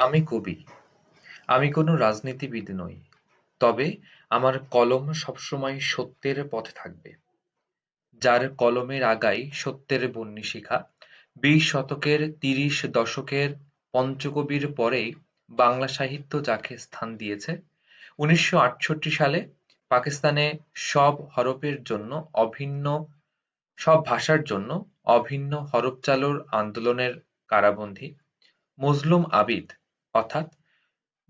আমি কবি। আমি কোনো রাজনীতিবিদ নই। তবে আমার কলম সবসময় সত্যের পথে থাকবে। যার কলমের আগায় সত্যের বহ্নিশিখা। ২০ শতকের ৩০ দশকের পঞ্চকবির পরেই বাংলা সাহিত্য যাকে স্থান দিয়েছে, ১৯৬৮ সালে পাকিস্তানে সব হরফের জন্য অভিন্ন সব ভাষার জন্য অভিন্ন হরফ চালুর আন্দোলনের কারাবন্দী মজলুম আবিদ অর্থাৎ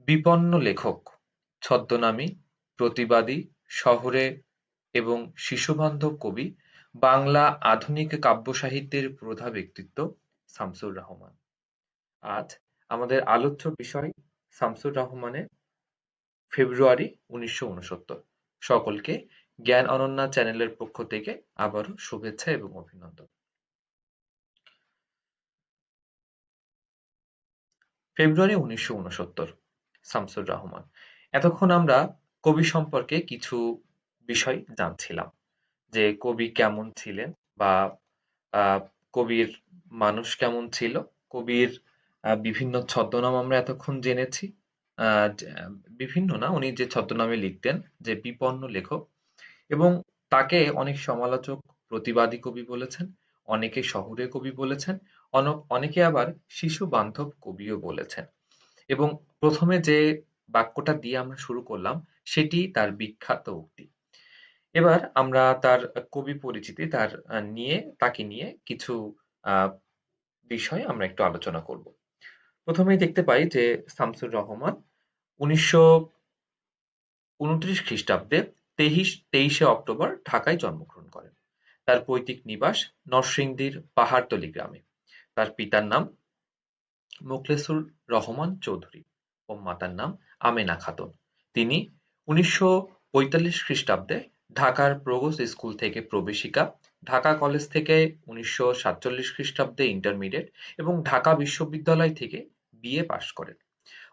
বিপন্ন লেখক, ছদ্মনামী, প্রতিবাদী, শহুরে এবং শিশুবান্ধব কবি, বাংলা আধুনিক কাব্যসাহিত্যের প্রধা ব্যক্তিত্ব শামসুর রাহমান। আজ আমাদের আলোচ্য বিষয় শামসুর রহমানের ফেব্রুয়ারি ১৯৬৯। সকলকে জ্ঞান অনন্যা চ্যানেলের পক্ষ থেকে আবারও শুভেচ্ছা এবং অভিনন্দন। ফেব্রুয়ারি ১৯৬৯, শামসুর রাহমান। এতক্ষণ আমরা কবি সম্পর্কে কিছু বিষয় জানছিলাম, যে কবি কেমন ছিলেন বা আহ, কবির মানুষ কেমন ছিল, কবির বিভিন্ন ছদ্মনাম আমরা এতক্ষণ জেনেছি। বিভিন্ন না, উনি যে ছদ্মনামে লিখতেন, যে বিপন্ন লেখক, এবং তাকে অনেক সমালোচক প্রতিবাদী কবি বলেছেন, অনেকে শহুরে কবি বলেছেন, অনেকে আবার শিশু বান্ধব কবিও বলেছেন। এবং প্রথমে যে বাক্যটা দিয়ে আমরা শুরু করলাম সেটি তার বিখ্যাত উক্তি। এবার আমরা তার কবি পরিচিতি, তাকে নিয়ে কিছু আহ, বিষয় আমরা একটু আলোচনা করব। প্রথমেই দেখতে পাই যে শামসুর রহমান ১৯২৯ খ্রিস্টাব্দে ২৩শে অক্টোবর ঢাকায় জন্মগ্রহণ করেন। তার পৈতৃক নিবাস নরসিংদীর পাহাড়তলী গ্রামে। তার পিতার নাম মোখলেছুর রহমান চৌধুরী ও মাতার নাম আমেনা খাতুন। তিনি ১৯৪৫ খ্রিস্টাব্দে ঢাকার প্রগস্ট স্কুল থেকে প্রবেশিকা, ঢাকা কলেজ থেকে ১৯৪৭ খ্রিস্টাব্দে ইন্টারমিডিয়েট এবং ঢাকা বিশ্ববিদ্যালয় থেকে বিএ পাশ করেন।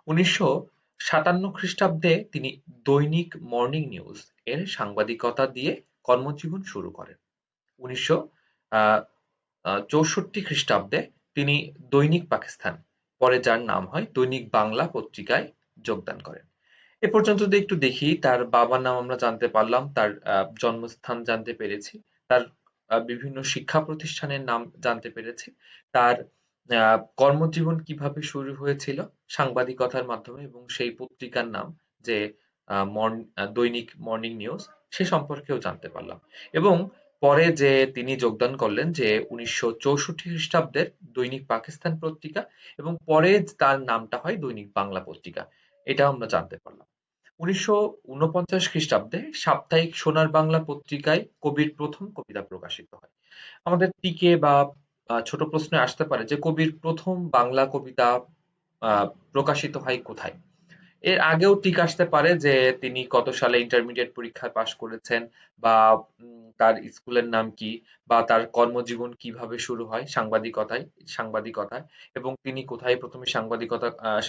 ১৯৫৭ খ্রিস্টাব্দে তিনি দৈনিক মর্নিং নিউজ এর সাংবাদিকতা দিয়ে কর্মজীবন শুরু করেন। ১৯৬৪ খ্রিস্টাব্দে তিনি দৈনিক পাকিস্তান, পরে যার নাম হয় দৈনিক বাংলা পত্রিকায় যোগদান করেন। এ পর্যন্ত যদি একটু দেখি, তার বাবার নাম আমরা জানতে পারলাম, তার জন্মস্থান জানতে পেরেছি, তার বিভিন্ন শিক্ষা প্রতিষ্ঠানের নাম জানতে পেরেছি, তার কর্মজীবন কিভাবে শুরু হয়েছিল সাংবাদিকতার মাধ্যমে, এবং সেই পত্রিকার নাম যে দৈনিক মর্নিং নিউজ, সে সম্পর্কেও জানতে পারলাম। এবং পরে যে তিনি যোগদান করলেন যে ১৯৬৪ খ্রিস্টাব্দের দৈনিক পাকিস্তান পত্রিকা, এবং পরে তার নামটা হয় দৈনিক বাংলা পত্রিকা, এটাও আমরা জানতে পারলাম। ১৯৪৯ খ্রিস্টাব্দে সাপ্তাহিক সোনার বাংলা পত্রিকায় কবির প্রথম কবিতা প্রকাশিত হয়। আমাদের টিকে বা ছোট প্রশ্নে আসতে পারে যে কবির প্রথম বাংলা কবিতা প্রকাশিত হয় কোথায়? এর আগেও টিক আসতে পারে যে তিনি কত সালে ইন্টারমিডিয়েট পরীক্ষায় পাশ করেছেন, বা তার স্কুলের নাম কি, বা তার কর্মজীবন কিভাবে শুরু হয় সাংবাদিকতায়, এবং তিনি কোথায় প্রথমে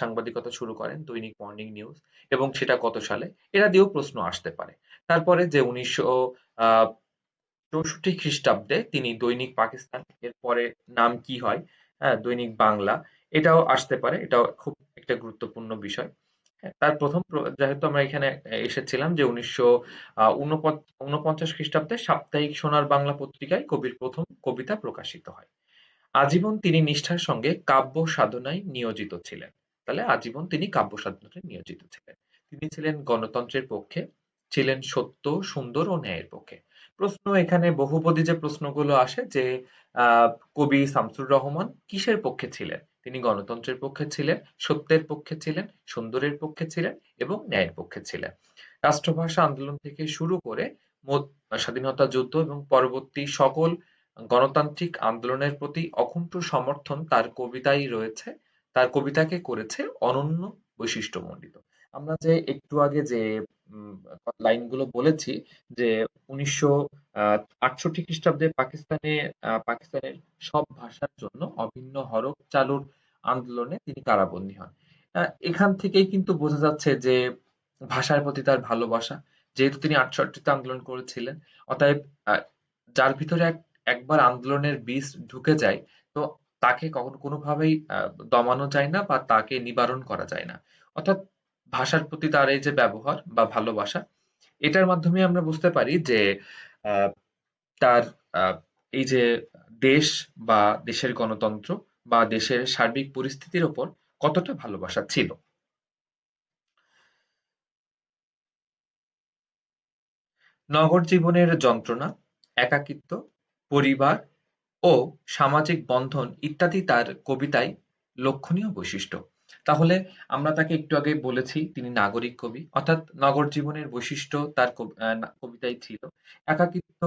সাংবাদিকতা শুরু করেন, দৈনিক মর্নিং নিউজ, এবং সেটা কত সালে, এরা দিয়েও প্রশ্ন আসতে পারে। তারপরে যে ১৯৬৪ খ্রিস্টাব্দে তিনি দৈনিক পাকিস্তান, এর পরে নাম কি হয়, হ্যাঁ, দৈনিক বাংলা, এটাও আসতে পারে। এটাও খুব একটা গুরুত্বপূর্ণ বিষয়। হ্যাঁ, তার প্রথম যেহেতু আমরা এখানে এসেছিলাম যে ১৯৪৯ খ্রিস্টাব্দে সাপ্তাহিক সোনার বাংলা পত্রিকায় কবির প্রথম কবিতা প্রকাশিত হয়। আজীবন তিনি নিষ্ঠার সঙ্গে কাব্য সাধনায় নিয়োজিত ছিলেন। তাহলে আজীবন তিনি কাব্য সাধনায় নিয়োজিত ছিলেন। তিনি ছিলেন গণতন্ত্রের পক্ষে, ছিলেন সত্য, সুন্দর ও ন্যায়ের পক্ষে। প্রশ্ন এখানে বহুপদী যে প্রশ্নগুলো আসে যে কবি শামসুর রহমান কিসের পক্ষে ছিলেন? তিনি গণতন্ত্রের পক্ষে ছিলেন, সত্যের পক্ষে ছিলেন, সুন্দরের পক্ষে ছিলেন এবং ন্যায়ের পক্ষে ছিলেন। রাষ্ট্রভাষা আন্দোলন থেকে শুরু করে স্বাধীনতা যুদ্ধ এবং পরবর্তী সকল গণতান্ত্রিক আন্দোলনের প্রতি অকুণ্ঠ সমর্থন তার কবিতায় রয়েছে। তার কবিতাকে করেছে অনন্য বৈশিষ্ট্যমণ্ডিত। আমরা যে একটু আগে যে উম লাইনগুলো বলেছি, যে ১৯৬৮ খ্রিস্টাব্দে পাকিস্তানের সব ভাষার জন্য অভিন্ন হরফ চালুর আন্দোলনে তিনি কারাবন্দী হন। এখান থেকেই কিন্তু বোঝা যাচ্ছে যে ভাষার প্রতি তার ভালোবাসা। যেহেতু তিনি ৬৮ তে আন্দোলন করেছিলেন, অতএব যার ভিতরে একবার আন্দোলনের বীজ ঢুকে যায়, তো তাকে কখনো কোনোভাবেই দমানো যায় না বা তাকে নিবারণ করা যায় না। অর্থাৎ ভাষার প্রতি তার এই যে ব্যবহার বা ভালোবাসা, এটার মাধ্যমে আমরা বুঝতে পারি যে আ তার আ এই যে দেশ বা দেশের গণতন্ত্র বা দেশের সার্বিক পরিস্থিতির উপর কতটা ভালোবাসা ছিল। নগর জীবনের যন্ত্রণা, একাকিত্ব, পরিবার ও সামাজিক বন্ধন ইত্যাদি তার কবিতায় লক্ষণীয় বৈশিষ্ট্য। তাহলে আমরা তাকে একটু আগে বলেছি তিনি নাগরিক কবি, অর্থাৎ নগর জীবনের বৈশিষ্ট্য তার কবিতায় ছিল। একাকিত্ব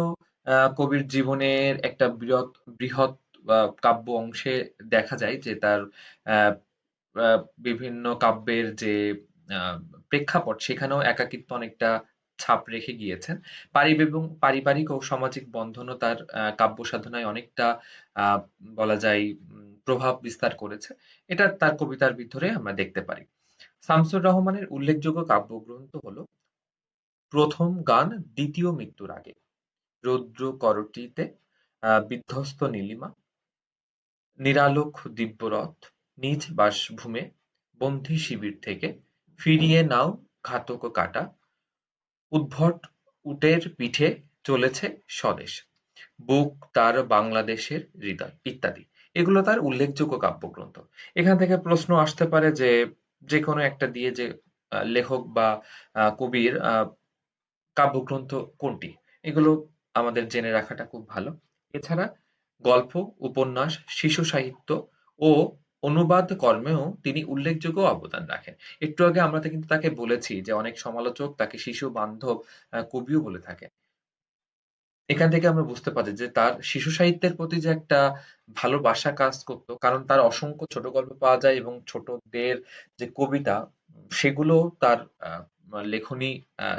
কবির জীবনের একটা বৃহৎ কাব্য অংশে দেখা যায় যে তার আহ, বিভিন্ন কাব্যের যে আহ, প্রেক্ষাপট সেখানেও একাকিত্ব অনেকটা ছাপ রেখে গিয়েছেন। পারিবারিক ও সামাজিক বন্ধনও তার কাব্য সাধনায় অনেকটা আহ, বলা যায় প্রভাব বিস্তার করেছে। এটা তার কবিতার ভিতরে আমরা দেখতে পারি। শামসুর রহমানের উল্লেখযোগ্য কাব্যগ্রন্থ হলো প্রথম গান, দ্বিতীয় মৃত্যুর আগে, রৌদ্র করটিতে, বিধ্বস্ত নীলিমা, নিরালোক দিব্যরথ, নিজ বাসভূমে, বন্দী শিবির থেকে, ফিরিয়ে নাও ঘাতক কাঁটা, উদ্ভট উটের পিঠে চলেছে স্বদেশ, বুক তার বাংলাদেশের হৃদয় ইত্যাদি। এগুলো তার উল্লেখযোগ্য কাব্যগ্রন্থ। এখান থেকে প্রশ্ন আসতে পারে যে যেকোনো একটা দিয়ে যে লেখক বা কবির কাব্যগ্রন্থ কোনটি? এগুলো আমাদের জেনে রাখাটা খুব ভালো। এছাড়া গল্প, উপন্যাস, শিশু সাহিত্য ও অনুবাদ কর্মেও তিনি উল্লেখযোগ্য অবদান রাখেন। একটু আগে আমরা কিন্তু তাকে বলেছি যে অনেক সমালোচক তাকে শিশু বান্ধব কবিও বলে থাকেন। এখান থেকে আমরা বুঝতে পারি যে তার শিশু সাহিত্যের প্রতি যে একটা ভালোবাসা কাজ করত, কারণ তার অসংখ্য ছোট গল্প পাওয়া যায় এবং ছোটদের যে কবিতা সেগুলো তার লেখনী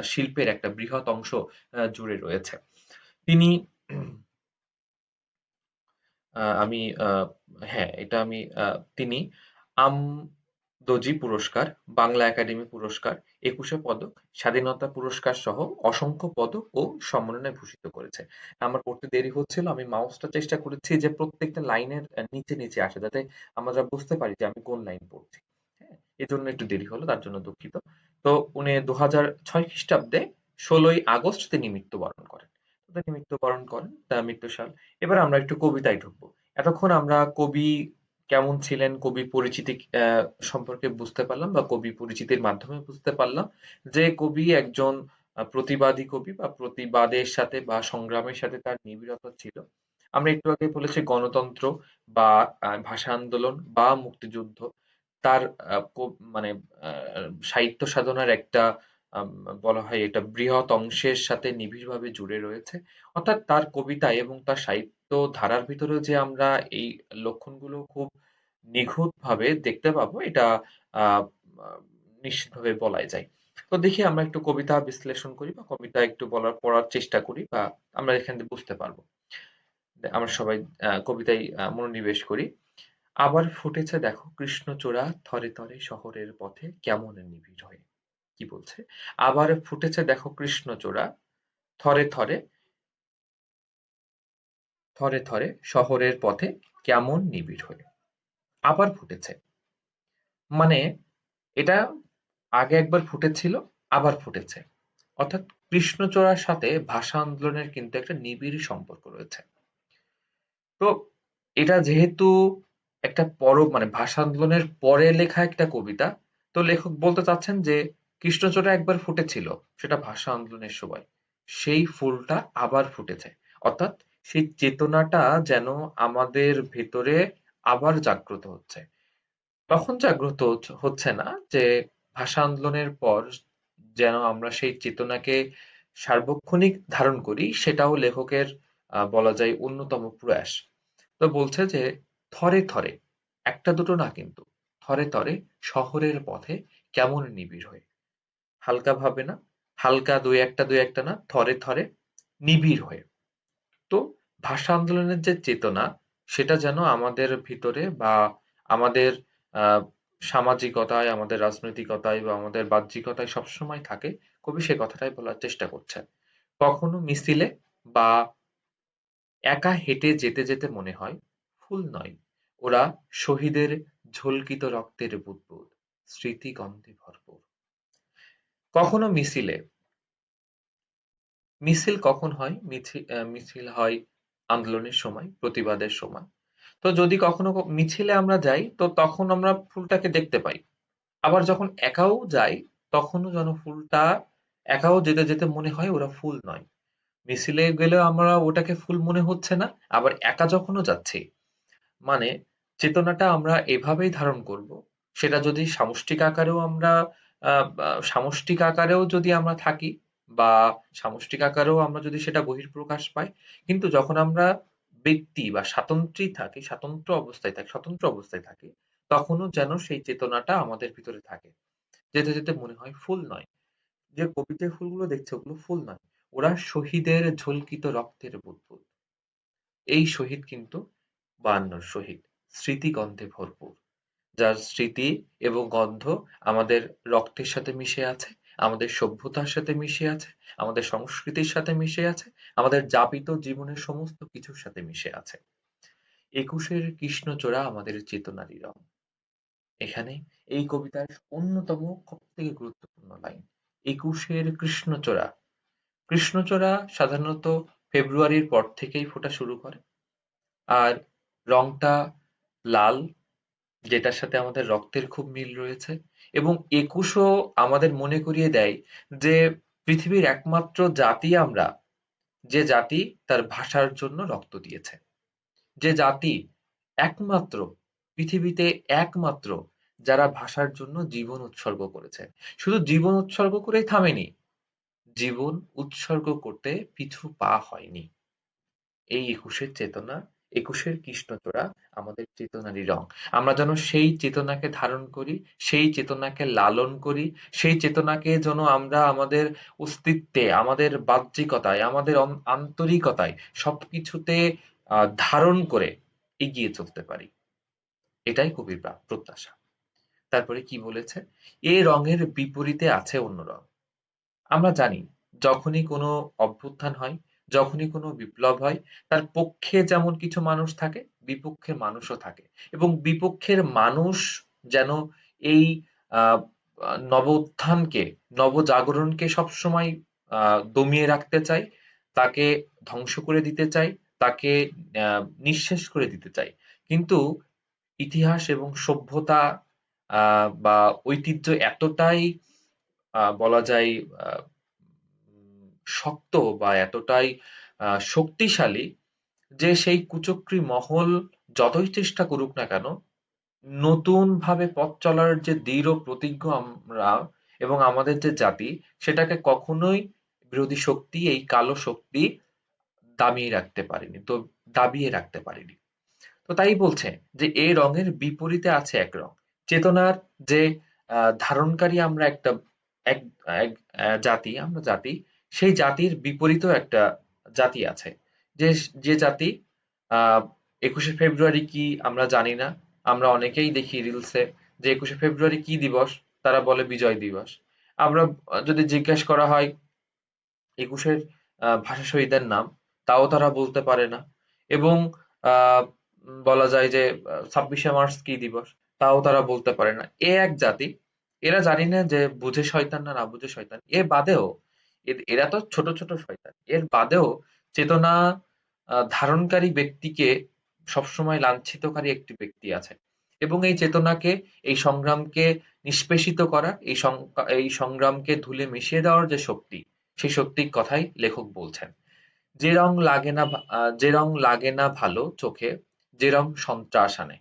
শিল্পের একটা বৃহৎ অংশ জুড়ে রয়েছে। তিনি আমি হ্যাঁ, এটা আমি তিনি আমদজি পুরস্কার, বাংলা একাডেমি পুরস্কার, ২১শে পদক, স্বাধীনতা পুরস্কার সহ অসংখ্য পদক ও সম্মাননায় ভূষিত করেছে। আমার পড়তে দেরি হচ্ছিল। আমি মাউসটা চেষ্টা করেছি যে প্রত্যেকটা লাইনের নিচে আসে যাতে আমরা বুঝতে পারি যে আমি কোন লাইন পড়ছি। হ্যাঁ? এজন্য একটু দেরি হলো, তার জন্য দুঃখিত। তো উনি ২০০৬ খ্রিস্টাব্দে ১৬ই আগস্ট তিনি মৃত্যুবরণ করেন। তিনি মৃত্যুবরণ করেন, তার মৃত্যু সাল। এবার আমরা একটু কবিতায় ঢুকবো। এতক্ষণ আমরা কবি কেমন ছিলেন, কবি পরিচিতি সম্পর্কে বুঝতে পারলাম বা কবি পরিচিতির মাধ্যমে বুঝতে পারলাম যে কবি একজন প্রতিবাদী কবি বা প্রতিবাদের সাথে বা সংগ্রামের সাথে তার নিবিড়তা ছিল। আমরা একটু আগে বলেছি গণতন্ত্র বা ভাষা আন্দোলন বা মুক্তিযুদ্ধ তার মানে সাহিত্য সাধনার একটা আম, বলা হয় এটা বৃহৎ অংশের সাথে নিবিড়ভাবে জুড়ে রয়েছে। অর্থাৎ তার কবিতায় এবং তার সাহিত্য ধারার ভিতরেও যে আমরা এই লক্ষণগুলো খুব নিখুঁতভাবে দেখতে পাবো এটা আহ আহ, নিশ্চিতভাবে বলাই যায়। তো দেখি আমরা একটু কবিতা বিশ্লেষণ করি বা কবিতা একটু পড়ার চেষ্টা করি বা আমরা এখান থেকে বুঝতে পারবো। আমরা সবাই কবিতায় মনোনিবেশ করি। আবার ফুটেছে দেখো কৃষ্ণচূড়া থরে থরে শহরের পথে কেমন নিবিড় হয়ে। কি বলছে? আবার ফুটেছে দেখো কৃষ্ণচূড়া থরে থরে থরে থরে শহরের পথে কেমন নিবিড় হয়ে। আবার ফুটেছে মানে এটা আগে একবার ফুটেছিল, আবার ফুটেছে। অর্থাৎ কৃষ্ণচূড়ার সাথে ভাষা আন্দোলনের কিন্তু একটা নিবিড় সম্পর্ক রয়েছে। তো এটা যেহেতু একটা মানে ভাষা আন্দোলনের পরে লেখা একটা কবিতা, তো লেখক বলতে চাচ্ছেন যে কৃষ্ণচূড়া একবার ফুটেছিল, সেটা ভাষা আন্দোলনের সময়, সেই ফুলটা আবার ফুটেছে। অর্থাৎ সেই চেতনাটা যেন আমাদের ভেতরে আবার জাগ্রত হচ্ছে। তখন জাগ্রত হচ্ছে না যে ভাষা আন্দোলনের পর যেন আমরা সেই চেতনাকে সার্বক্ষণিক ধারণ করি, সেটাও লেখকের বলা যায় অন্যতম প্রয়াস। তো বলছে যে থরে থরে, একটা দুটো না কিন্তু, থরে থরে শহরের পথে কেমন নিবিড় হয়ে। হালকা ভাবে না, হালকা দুই একটা না, থরে থরে নিবিড় হয়ে। তো ভাষা আন্দোলনের যে চেতনা সেটা যেন আমাদের ভিতরে বা আমাদের আহ, সামাজিকতায়, আমাদের রাজনৈতিকতায় বা আমাদের বাহ্যিকতায় সবসময় থাকে, কবি সে কথাটাই বলার চেষ্টা করছেন। কখনো মিছিলে বা একা হেঁটে যেতে যেতে মনে হয় ফুল নয়, ওরা শহীদের ঝলকিত রক্তের বুদবুদ, স্মৃতিগন্ধে ভরপুর। কখনো মিছিল কখন হয়? মিছিল হয় আন্দোলনের সময়, প্রতিবাদের সময়। তো যদি কখনো মিছিলে আমরা যাই, তো তখন আমরা ফুলটাকে দেখতে পাই। আবার যখন একাও যাই, তখনও যেন ফুলটা একাও যেতে যেতে মনে হয় ওরা ফুল নয়। মিছিলে গেলেও আমরা ওটাকে ফুল মনে হচ্ছে না, আবার একা যখনও যাচ্ছি, মানে চেতনাটা আমরা এভাবেই ধারণ করব। সেটা যদি সামষ্টিক আকারেও আমরা সামষ্টিক আকারেও যদি আমরা থাকি, বা সামষ্টিক আকারেও আমরা যদি সেটা বহিঃপ্রকাশ পাই, কিন্তু যখন আমরা ব্যক্তি বা স্বতন্ত্র অবস্থায় থাকি, তখনও যেন সেই চেতনাটা আমাদের ভিতরে থাকে। যেতে যেতে মনে হয় ফুল নয়। যে কবিতায় ফুলগুলো দেখছে ওগুলো ফুল নয়। ওরা শহীদের ঝলকিত রক্তের বুদবুদ। এই শহীদ কিন্তু ৫২ শহীদ, স্মৃতিগন্ধে ভরপুর। যার স্মৃতি এবং গন্ধ আমাদের রক্তের সাথে মিশে আছে, আমাদের সভ্যতার সাথে মিশে আছে, আমাদের সংস্কৃতির সাথে মিশে আছে, আমাদের যাপিত জীবনের সমস্ত কিছুর সাথে মিশে আছে। একুশের কৃষ্ণচূড়া আমাদের চেতনারই রং। এখানে এই কবিতার অন্যতম সবথেকে গুরুত্বপূর্ণ লাইন, একুশের কৃষ্ণচূড়া। কৃষ্ণচূড়া সাধারণত ফেব্রুয়ারির পর থেকেই ফোটা শুরু করে। আর রংটা লাল, যেটার সাথে আমাদের রক্তের খুব মিল রয়েছে, এবং একুশও আমাদের মনে করিয়ে দেয় যে পৃথিবীর একমাত্র জাতি আমরা, যে জাতি তার ভাষার জন্য রক্ত দিয়েছে, যে জাতি একমাত্র, পৃথিবীতে একমাত্র যারা ভাষার জন্য জীবন উৎসর্গ করেছে। শুধু জীবন উৎসর্গ করেই থামেনি, জীবন উৎসর্গ করতে পিছু পা হয়নি। এই একুশের চেতনা, একুশের কৃষ্ণচূড়া আমাদের চেতনারই রং। আমরা যেন সেই চেতনাকে ধারণ করি, সেই চেতনাকে লালন করি, সেই চেতনাকে যেন আমরা আমাদের অস্তিত্বে, আমাদের বাহ্যিকতায়, আমাদের আন্তরিকতায় সবকিছুতে ধারণ করে এগিয়ে চলতে পারি। এটাই কবির প্রত্যাশা। তারপরে কি বলেছে? এ রঙের বিপরীতে আছে অন্য রং। আমরা জানি, যখনই কোনো অভ্যুত্থান হয়, যখনই কোনো বিপ্লব হয়, তার পক্ষে যেমন কিছু মানুষ থাকে, বিপক্ষের মানুষও থাকে। এবং বিপক্ষের মানুষ যেন এই আ আ নব উত্থানকে, নবজাগরণকে সবসময় দমিয়ে রাখতে চায়, তাকে ধ্বংস করে দিতে চায়, তাকে আ নিঃশেষ করে দিতে চায়। কিন্তু ইতিহাস এবং সভ্যতা আ বা ঐতিহ্য এতটাই বলা যায় আ শক্ত বা এতটাই শক্তিশালী যে সেই কুচক্রী মহল যতই চেষ্টা করুক না কেন, নতুন ভাবে পথ চলার যে দৃঢ় প্রতিজ্ঞ আমরা এবং আমাদের যে জাতি, সেটাকে কখনোই বিরোধী শক্তি, এই কালো শক্তি দামিয়ে রাখতে পারেনি, তো দাবিয়ে রাখতে পারেনি। তো তাই বলছে যে এই রঙের বিপরীতে আছে এক রং। চেতনার যে ধারণকারী আমরা একটা এক এক জাতি, আমরা জাতি, সেই জাতির বিপরীতেও একটা জাতি আছে। যে যে জাতি আ ২১শে ফেব্রুয়ারি কি আমরা জানি না। আমরা অনেকেই দেখি রিলসে যে ২১শে ফেব্রুয়ারি কি দিবস? তারা বলে বিজয় দিবস। আমরা যদি জিজ্ঞেস করা হয় ২১এর ভাষা শহীদদের নাম, তাও তারা বলতে পারে না। এবং আ বলা যায় যে ২৬শে মার্চ কি দিবস? তাও তারা বলতে পারে না। এ এক জাতি, এরা জানি না যে বুঝে শয়তান না, না বুঝে শয়তান। এর বাদেও এরা তো ছোট, ছোট শয়তান। এর বাদেও চেতনা ধারণকারী ব্যক্তিকে সবসময় লাঞ্ছিতকারী একটি ব্যক্তি আছে। এবং এই চেতনাকে, এই সংগ্রামকে নিষ্পেষিত করা, এই সংগ্রামকে ধুলে মিশিয়ে দেওয়ার যে শক্তি, সেই শক্তির কথাই লেখক বলছেন। যে রং লাগে না ভালো চোখে, যে রং সন্ত্রাস আনে।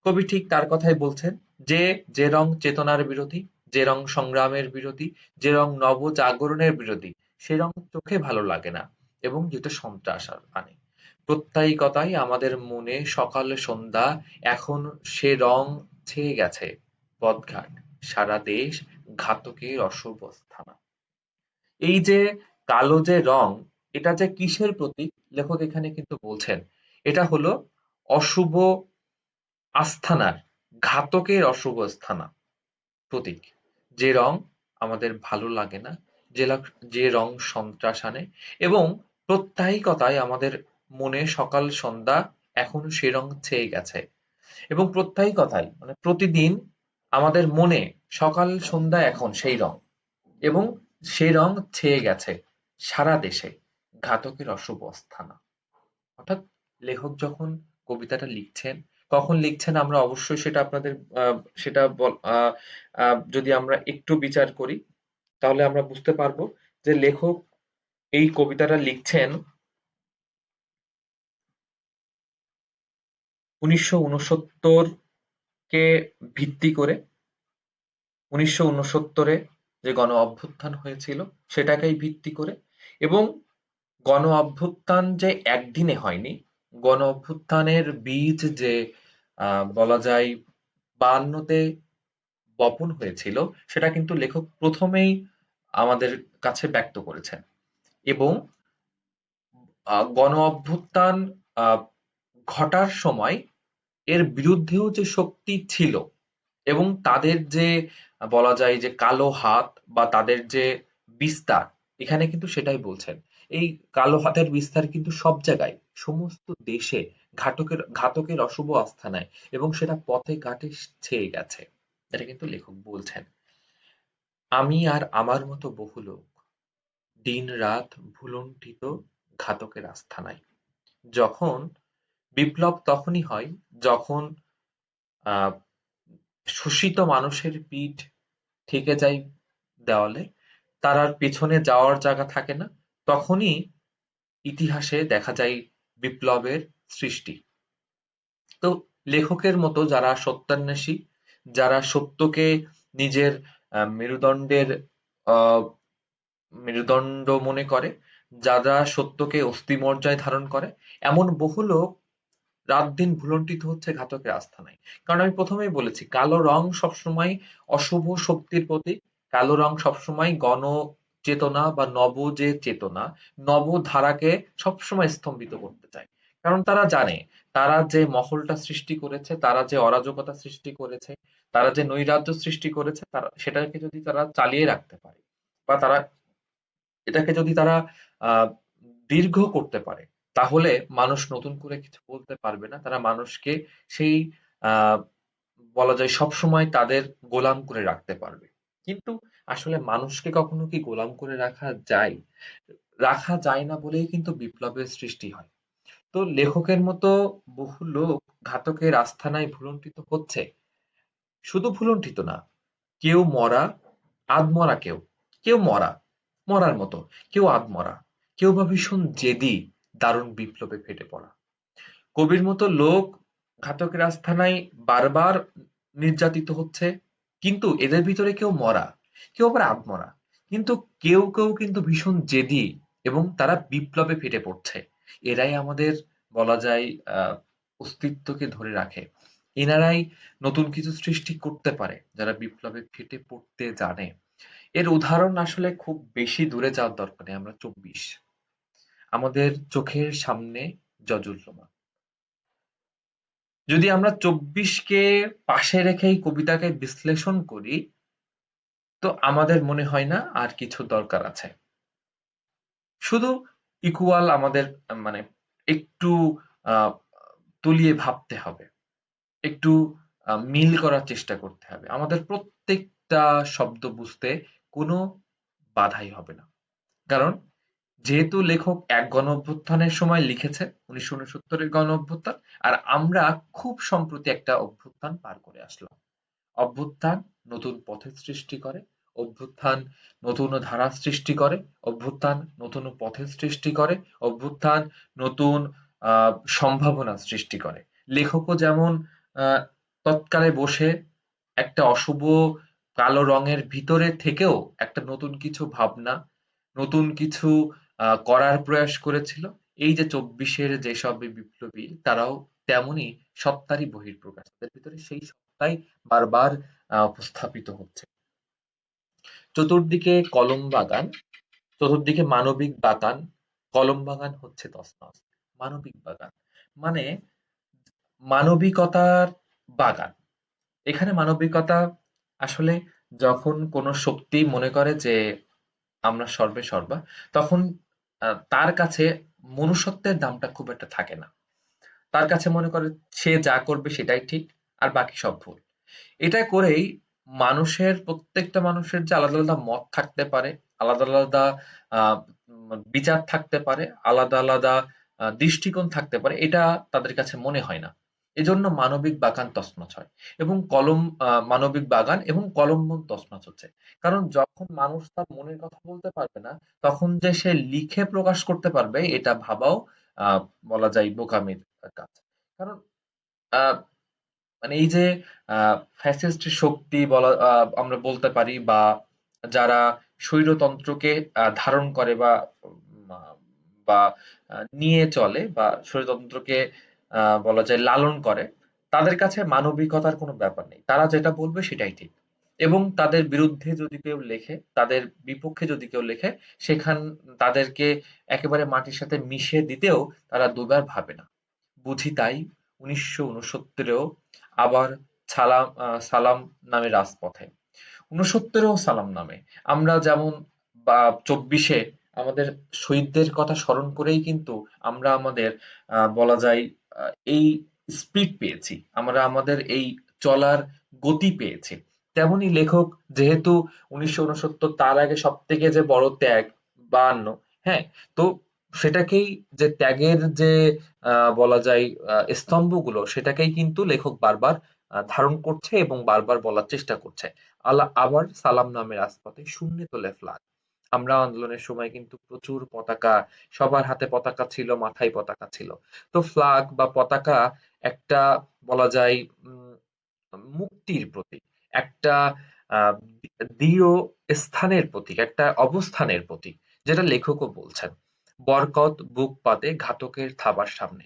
কবি ঠিক তার কথাই বলছেন যে, যে রং চেতনার বিরোধী, যে রং সংগ্রামের বিরোধী, যে রং নবজাগরণের বিরোধী, সে রং চোখে ভালো লাগে না এবং যেটা সন্ত্রাস আনে। প্রত্যায়িকতায় আমাদের মনে সকাল সন্ধ্যা এখন সে রং ছেয়ে গেছে পথঘাট, সারা দেশ ঘাতকের অশুভ স্থানা। এই যে কালো যে রং, এটা যে কিসের প্রতীক, লেখক এখানে কিন্তু বলছেন এটা হলো অশুভ আস্থানার, ঘাতকের অশুভ আস্থানা প্রতীক। যে রং আমাদের ভালো লাগে না, যে রং সন্ত্রাস আনে, এবং প্রত্যায়িকতায় আমাদের মনে সকাল সন্ধ্যা এখন সে রং ছেয়ে গেছে। এবং প্রত্যয়ী কথায় মানে প্রতিদিন আমাদের মনে সকাল সন্ধ্যা এখন সেই রং, এবং সেই রং ছেয়ে গেছে সারা দেশে ঘাতকের অশুভ অস্থানা। অর্থাৎ লেখক যখন কবিতাটা লিখছেন, কখন লিখছেন আমরা অবশ্যই সেটা আপনাদের সেটা যদি আমরা একটু বিচার করি তাহলে আমরা বুঝতে পারবো যে লেখক এই কবিতাটা লিখছেন 1969 কে ভিত্তি করে। 1969 যে গণ অভ্যুত্থান হয়েছিল সেটাকেই ভিত্তি করে, এবং গণ অভ্যুত্থান যে একদিনে হয়নি, গণ অভ্যুত্থানের বীজ যে বলা যায় 52-তে বপন হয়েছিল সেটা কিন্তু লেখক প্রথমেই আমাদের কাছে ব্যক্ত করেছেন। এবং গণ অভ্যুত্থান আহ, ঘটার সময় এর বিরুদ্ধেও যে শক্তি ছিল এবং তাদের যে বলা যায় যে কালো হাত বা তাদের যে বিস্তার, এখানে কিন্তু সেটাই বলছেন। এই কালো হাতের বিস্তার কিন্তু সব জায়গায়, সমস্ত দেশে ঘাতকের ঘাতকের অশুভ আস্থানায়, এবং সেটা পথে ঘাটে ছেয়ে গেছে। এটা কিন্তু লেখক বলছেন। আমি আর আমার মতো বহু লোক দিন রাত ভুলুণ্ঠিত ঘাতকের আস্থানায়। যখন বিপ্লব তখনই হয় যখন আহ শোষিত মানুষের পিঠ থেকে যায় দেওয়ালে, তার আর পেছনে যাওয়ার জায়গা থাকে না, তখনই ইতিহাসে দেখা যায় বিপ্লবের সৃষ্টি। তো লেখকের মতো যারা সত্যান্বেষী, যারা সত্যকে নিজের মেরুদণ্ডের আহ মেরুদণ্ড মনে করে, যারা সত্যকে অস্থিমজ্জায় ধারণ করে, এমন বহু লোক রাত দিন ভুলণ্ঠিত হচ্ছে ঘাতকের আস্তানায়। কারণ আমি প্রথমেই বলেছি কালো রং সবসময় অশুভ শক্তির প্রতীক। কালো রং সবসময় গণ চেতনা বা নব যে চেতনা, নব ধারাকে সবসময় স্তম্ভিত করতে চায়। কারণ তারা জানে তারা যে মহলটা সৃষ্টি করেছে, তারা যে অরাজকতা সৃষ্টি করেছে, তারা যে নৈরাজ্য সৃষ্টি করেছে, তারা সেটাকে যদি তারা চালিয়ে রাখতে পারে বা তারা এটাকে যদি তারা আহ দীর্ঘ করতে পারে, তাহলে মানুষ নতুন করে কিছু বলতে পারবে না। তারা মানুষকে সেই আহ বলা যায় সবসময় তাদের গোলাম করে রাখতে পারবে। কিন্তু আসলে মানুষকে কখনো কি গোলাম করে রাখা যায়? রাখা যায় না বলেই কিন্তু বিপ্লবের সৃষ্টি হয়। তো লেখকের মতো বহু লোক ঘাতকের আস্তানায় ভুলুণ্ঠিত হচ্ছে। শুধু ভুলুণ্ঠিত না, কেউ মরা, আধমরা কেউ, কেউ মরা, মরার মতো, কেউ আধমরা, কেউ বা ভীষণ জেদি, দারুণ বিপ্লবে ফেটে পড়া। কবির মতো লোক ঘাতকের আস্তানায় বারবার নির্যাতিত হচ্ছে, কিন্তু এদের ভিতরে কেউ মরা, কেউ আবার আধমরা, কিন্তু কেউ কেউ কিন্তু ভীষণ জেদি এবং তারা বিপ্লবে ফেটে পড়ছে। এরাই আমাদের বলা যায় অস্তিত্বকে ধরে রাখে। এনারাই নতুন কিছু সৃষ্টি করতে পারে যারা বিপ্লবে ফেটে পড়তে জানে। এর উদাহরণ আসলে খুব বেশি দূরে যাওয়ার দরকার নেই। আমরা ২৪, আমাদের চোখের সামনে জজুলুমা। যদি আমরা ২৪-কে পাশে রেখে এই কবিতাকে বিশ্লেষণ করি, তো আমাদের মনে হয় না আর কিছু দরকার আছে। শুধু ইকুয়াল আমাদের মানে একটু আহ তুলিয়ে ভাবতে হবে, একটু মিল করার চেষ্টা করতে হবে। আমাদের প্রত্যেকটা শব্দ বুঝতে কোনো বাধাই হবে না। কারণ যেহেতু লেখক এক গণঅভ্যুত্থানের সময় লিখেছে, 1969-এর গণঅভ্যুত্থান, আর আমরা খুব সম্প্রতি একটা অভ্যুত্থান পার করে আসলাম। অভ্যুত্থান নতুন পথের সৃষ্টি করে, অভ্যুত্থান নতুন ধারার সৃষ্টি করে, অভ্যুত্থান নতুন পথের সৃষ্টি করে, অভ্যুত্থান নতুন সম্ভাবনার সৃষ্টি করে। লেখকও যেমন আহ, তৎকালে বসে একটা অশুভ কালো রঙের ভিতরে থেকেও একটা নতুন কিছু ভাবনা, নতুন কিছু করার প্রয়াস করেছিল। এই যে ২৪-এর যেসব বিপ্লবী তারাও তেমনি সত্তারই বহিঃপ্রকাশ। তাদের ভিতরে সেই সত্তাই বারবার উপস্থাপিত হচ্ছে। চতুর্দিকে কলম বাগান, চতুর্দিকে মানবিক বাগান, কলম বাগান হচ্ছে তছনছ। মানবিক বাগান মানে মানবিকতার বাগান। এখানে মানবিকতা আসলে যখন কোনো শক্তি মনে করে যে আমরা সর্বে সর্বা, তখন তার কাছে মনুষ্যত্বের দামটা খুব একটা থাকে না। তার কাছে মনে করে সে যা করবে সেটাই ঠিক আর বাকি সব ভুল। এটা করেই প্রত্যেকটা মানুষের যে আলাদা আলাদা মত থাকতে পারে, আলাদা আলাদা আহ বিচার থাকতে পারে, আলাদা আলাদা দৃষ্টিকোণ থাকতে পারে, এটা তাদের কাছে মনে হয় না। এজন্য মানবিক বাগান তছনছ হয় এবং মানবিক বাগান এবং কলম বন তছনছ হচ্ছে। কারণ যখন মানুষ তার মনের কথা বলতে পারবে না, তখন যে সে লিখে প্রকাশ করতে পারবে এটা ভাবাও আহ বলা যায় বোকামির কাজ। কারণ আহ মানে এই যে ফ্যাসিস্ট শক্তি আমরা বলতে পারি, বা যারা স্বৈরতন্ত্রকে ধারণ করে বা উম, আহ, বা নিয়ে চলে বা স্বৈরতন্ত্রকে বলা যায় লালন করে, তাদের কাছে মানবিকতার কোনো ব্যাপার নেই। তারা যেটা বলবে সেটাই ঠিক। এবং তাদের বিরুদ্ধে যদি কেউ লেখে, তাদের বিপক্ষে যদি কেউ লেখে, সেখান তাদেরকে একেবারে মাটির সাথে মিশিয়ে দিতেও তারা দুবার ভাবে না। বুঝি তাই ১৯৬৯-এও আবার সালাম নামে রাজপথে। ৬৯-এও সালাম নামে। আমরা যেমন ২৪-এ আমাদের শহীদদের কথা স্মরণ করেই কিন্তু আমরা আমাদের বলা যায় এই স্পিড পেয়েছি। আমরা আমাদের এই চলার গতি পেয়েছি। তেমনি লেখক যেহেতু ১৯৬৯, তার আগে সবথেকে যে বড় ত্যাগ ৫২, হ্যাঁ? তো সেটাকেই, যে ত্যাগের যে বলা যায় স্তম্ভগুলো, সেটাকেই কিন্তু লেখক বারবার ধারণ করছে এবং বারবার বলার চেষ্টা করছে। আবার সালাম নামে রাজপথে শূন্যে তোলে ফ্ল্যাগ। আমরা আন্দোলনের সময় কিন্তু প্রচুর পতাকা, সবার হাতে পতাকা ছিল, মাথায় পতাকা ছিল। তো ফ্ল্যাগ বা পতাকা একটা বলা যায় মুক্তির প্রতীক, একটা আহ দৃঢ় স্থানের প্রতীক, একটা অবস্থানের প্রতীক, যেটা লেখকও বলছেন। বরকত বুক পাতে ঘাতকের থাবার সামনে।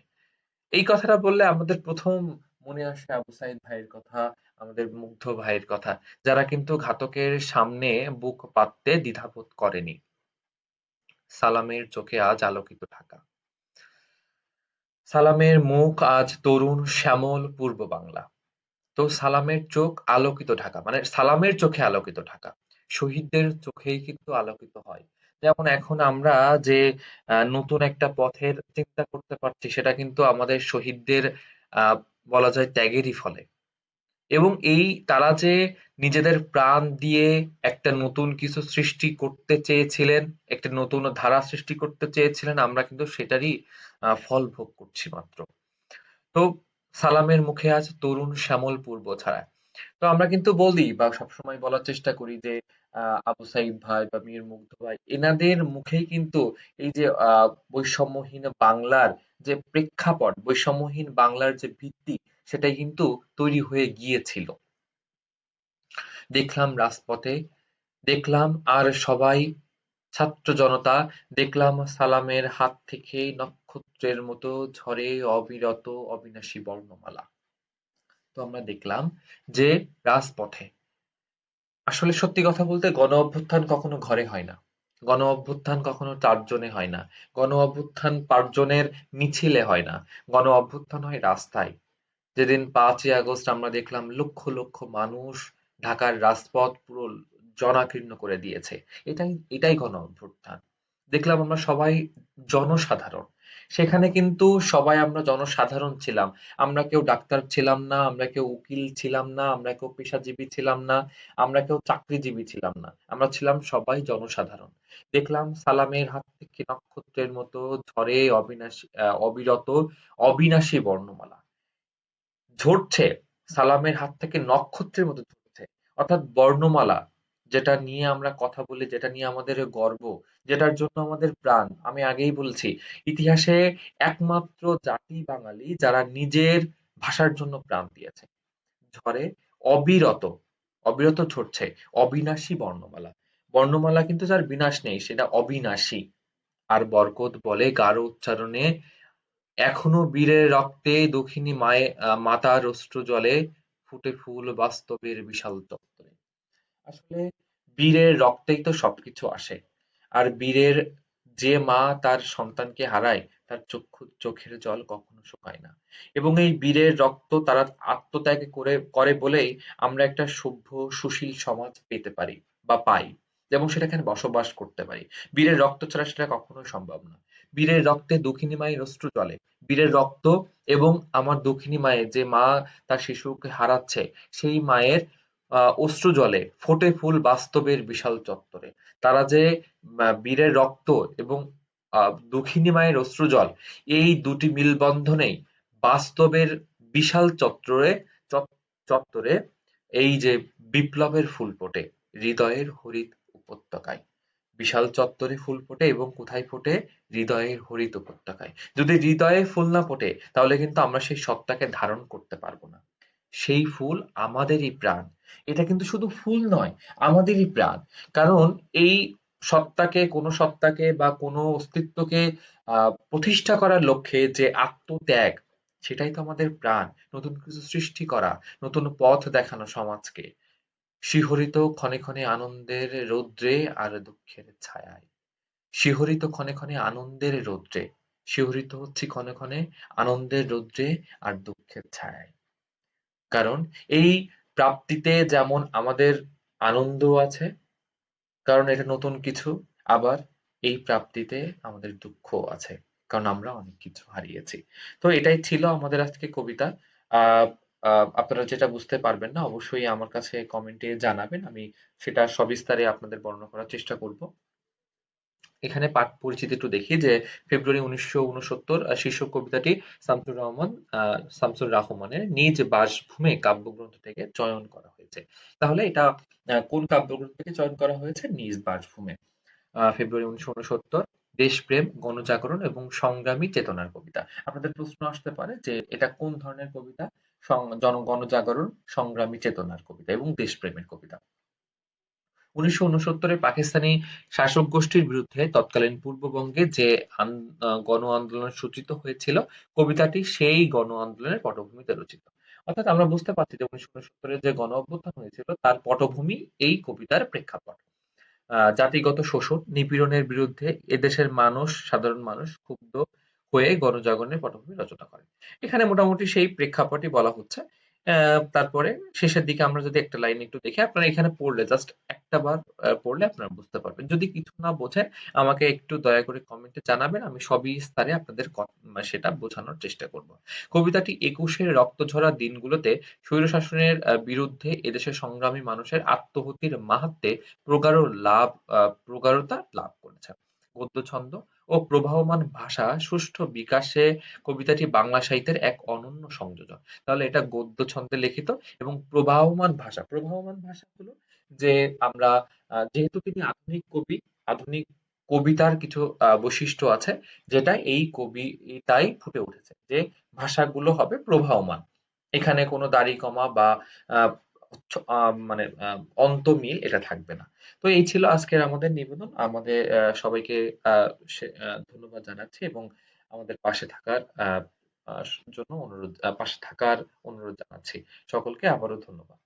এই কথাটা বললে আমাদের প্রথম মনে আসে আবু সাইদ ভাইয়ের কথা, আমাদের মুগ্ধ ভাইয়ের কথা, যারা কিন্তু ঘাতকের সামনে বুক পাততে দ্বিধাবোধ করেনি। সালামের চোখে আজ আলোকিত ঢাকা। সালামের মুখ আজ তরুণ শ্যামল পূর্ব বাংলা। তো সালামের চোখ আলোকিত ঢাকা, মানে সালামের চোখে আলোকিত ঢাকা। শহীদদের চোখেই কিন্তু আলোকিত হয়। যেমন এখন আমরা যে নতুন একটা পথের চিন্তা করতে পারছি, সেটা কিন্তু আমাদের শহীদদের আহ বলা যায় ত্যাগেরই ফলে। এবং তারা যে নিজেদের প্রাণ দিয়ে একটা নতুন কিছু সৃষ্টি করতে চেয়েছিলেন, একটা নতুন ধারা সৃষ্টি করতে চেয়েছিলেন, আমরা কিন্তু সেটারই ফল ভোগ করছি মাত্র। তো সালামের মুখে আজ তরুণ শ্যামল পূর্ব ছায়া। তো আমরা কিন্তু বলি বা সবসময় বলার চেষ্টা করি যে আবু সাইদ ভাই বা মীর মুগ্ধ ভাই, এনাদের মুখেই কিন্তু এই যে বৈষম্যহীন বাংলার যে প্রেক্ষাপট, বৈষম্যহীন বাংলার যে ভিত্তি, সেটাই কিন্তু তৈরি হয়ে গিয়েছিল। দেখলাম রাজপথে, দেখলাম আর সবাই ছাত্র জনতা, দেখলাম সালামের হাত থেকে নক্ষত্রের মতো ঝরে অবিরত অবিনাশী বর্ণমালা। তো আমরা দেখলাম যে রাজপথে আসলে সত্যি কথা বলতে গণ অভ্যুত্থান কখনো ঘরে হয় না। গণ অভ্যুত্থান কখনো ৪ জনে হয় না। গণ অভ্যুত্থান ৫ জনের মিছিলে হয় না। গণ অভ্যুত্থান হয় রাস্তায়। যেদিন ৫ই আগস্ট আমরা দেখলাম লক্ষ লক্ষ মানুষ ঢাকার রাজপথ পুরো জনাকীর্ণ করে দিয়েছে। এটাই গণ অভ্যুত্থান। দেখলাম আমরা সবাই জনসাধারণ। সেখানে কিন্তু সবাই আমরা জনসাধারণ ছিলাম। আমরা কেউ ডাক্তার ছিলাম না, আমরা কেউ উকিল ছিলাম না, আমরা কেউ পেশাজীবী ছিলাম না, আমরা কেউ চাকরিজীবী ছিলাম না। আমরা ছিলাম সবাই জনসাধারণ। দেখলাম সালামের হাত থেকে নক্ষত্রের মতো ঝরে অবিরত অবিনাশী বর্ণমালা। ঝরছে, সালামের হাত থেকে নক্ষত্রের মতো ঝরছে। অর্থাৎ বর্ণমালা, যেটা নিয়ে আমরা কথা বলি, যেটা নিয়ে আমাদের গর্ব, যেটার জন্য আমাদের প্রাণ। আমি আগেই বলছি, ইতিহাসে একমাত্র জাতি বাঙালি যারা নিজের ভাষার জন্য প্রাণ দিয়েছে। ঝরে অবিরত, অবিরত ঝরছে অবিনাশী বর্ণমালা। বর্ণমালা কিন্তু যার বিনাশ নেই, সেটা অবিনাশী। আর বরকত বলে গাঢ় উচ্চারণে, এখনো বীরের রক্তে দক্ষিণী মাতার অশ্রু জলে, ফুটে ফুল বাস্তবের বিশাল চত্বরে। আসলে বীরের রক্তেই তো সবকিছু আসে। আর বীরের যে মা তার সন্তানকে হারায়, তার চোখের জল কখনো শুকায় না। এবং এই বীরের রক্ত তারা আত্মত্যাগ করে বলেই আমরা একটা সভ্য সুশীল সমাজ পেতে পারি বা পাই, এবং সেটাখানে বসবাস করতে পারি। বীরের রক্ত ছাড়া সেটা কখনোই সম্ভব না। বীরের রক্তে দুঃখিনী মায়ের অশ্রু জলে। বীরের রক্ত এবং আমার দুঃখিনী মায়ের, যে মা তার শিশুকে হারাচ্ছে, সেই মায়ের অশ্রু জলে ফোটে ফুল বাস্তবের বিশাল চত্বরে। তারা যে বীরের রক্ত এবং দুঃখিনী মায়ের অশ্রুজল, এই দুটি মিলবন্ধনেই বাস্তবের বিশাল চত্বরে এই যে বিপ্লবের ফুল ফোটে হৃদয়ের হরিত উপত্যকায়। বিশাল চত্বরে ফুল ফোটে এবং কোথায় ফোটে? হৃদয়ের হরিত উপত্যকায়। যদি হৃদয়ে ফুল না ফোটে তাহলে কিন্তু আমরা সেই সত্তাকে ধারণ করতে পারবো না। সেই ফুল আমাদেরই প্রাণ। এটা কিন্তু শুধু ফুল নয়, আমাদেরই প্রাণ। কারণ এই সত্তাকে বা কোনো অস্তিত্বকে প্রতিষ্ঠা করার লক্ষ্যে যে আত্মত্যাগ, সেটাই তো আমাদের প্রাণ। নতুন কিছু সৃষ্টি করা, নতুন পথ দেখানো সমাজকে। শিহরিত ক্ষণে ক্ষণে আনন্দের রৌদ্রে আর দুঃখের ছায়ায়। শিহরিত ক্ষণে ক্ষণে আনন্দের রৌদ্রে। শিহরিত হচ্ছি ক্ষণে ক্ষণে আনন্দের রৌদ্রে আর দুঃখের ছায়ায়। কারণ এই প্রাপ্তিতে যেমন আমাদের আনন্দ আছে, কারণ এটা নতুন কিছু, আবার এই প্রাপ্তিতে আমাদের দুঃখও আছে, কারণ আমরা অনেক কিছু হারিয়েছি। তো এটাই ছিল আমাদের আজকে কবিতা। আহ আপনারা যেটা বুঝতে পারবেন না অবশ্যই আমার কাছে কমেন্টে জানাবেন, আমি সেটা সবিস্তারে আপনাদের বর্ণনা করার চেষ্টা করব। এখানে পাঠ পরিচিতি একটু দেখি যে ফেব্রুয়ারি 1969 শীর্ষক কবিতাটি শামসুর রাহমানের নিজ বাসভূমে কাব্যগ্রন্থ থেকে চয়ন করা হয়েছে। তাহলে এটা কোন কাব্যগ্রন্থ থেকে চয়ন করা হয়েছে? নিজ বাসভূমে। ফেব্রুয়ারি 1969। দেশপ্রেম, গণজাগরণ এবং সংগ্রামী চেতনার কবিতা। আপনাদের প্রশ্ন আসতে পারে যে এটা কোন ধরনের কবিতা? গণজাগরণ, সংগ্রামী চেতনার কবিতা এবং দেশপ্রেমের কবিতা। 1969 পাকিস্তানি শাসক গোষ্ঠীর বিরুদ্ধে তৎকালীন পূর্ববঙ্গে যে গণ আন্দোলন সূচিত হয়েছিল, কবিতাটি সেই গণ আন্দোলনের পটভূমিতে রচিত। অর্থাৎ আমরা বুঝতে পারছি যে 1969 যে গণ অভ্যুত্থান হয়েছিল তার পটভূমি এই কবিতার প্রেক্ষাপট। জাতিগত শোষণ, নিপীড়নের বিরুদ্ধে এদেশের সাধারণ মানুষ ক্ষুব্ধ হয়ে গণজাগরণের পটভূমি রচনা করেন। এখানে মোটামুটি সেই প্রেক্ষাপটই বলা হচ্ছে। তারপরে শেষের দিকে আমরা যদি একটা লাইন একটু দেখি, আপনারা এখানে পড়লে জাস্ট একটা বার পড়লে আপনারা বুঝতে পারবেন। যদি কিছু না বোঝেন আমাকে একটু দয়া করে কমেন্টে জানাবেন, আমি সবিস্তারে আপনাদের সেটা বোঝানোর চেষ্টা করব। কবিতাটি ২১-এর রক্তঝরা দিনগুলোতে স্বৈরশাসনের বিরুদ্ধে এদেশের সংগ্রামী মানুষের আত্মহতির মাহাত্ম্যে প্রগাঢ়তা লাভ করেছে। গদ্যছন্দ ও প্রবাহমান ভাষা সুষ্ঠু বিকাশে কবিতাটি বাংলা সাহিত্যের এক অনন্য সংযোজন। তাহলে এটা গদ্য ছন্দে লিখিত এবং প্রবাহমান ভাষা হলো যে আমরা যেহেতু তিনি আধুনিক কবি, আধুনিক কবিতার কিছু বৈশিষ্ট্য আছে যেটা এই কবিতায় ফুটে উঠেছে, যে ভাষাগুলো হবে প্রবাহমান। এখানে কোনো দাড়ি কমা বা আহ মানে অন্তমিল এটা থাকবে না। তো এই ছিল আজকের আমাদের নিবেদন। আমাদের সবাইকে ধন্যবাদ জানাচ্ছি এবং আমাদের পাশে থাকার জন্য পাশে থাকার অনুরোধ জানাচ্ছি। সকলকে আবারও ধন্যবাদ।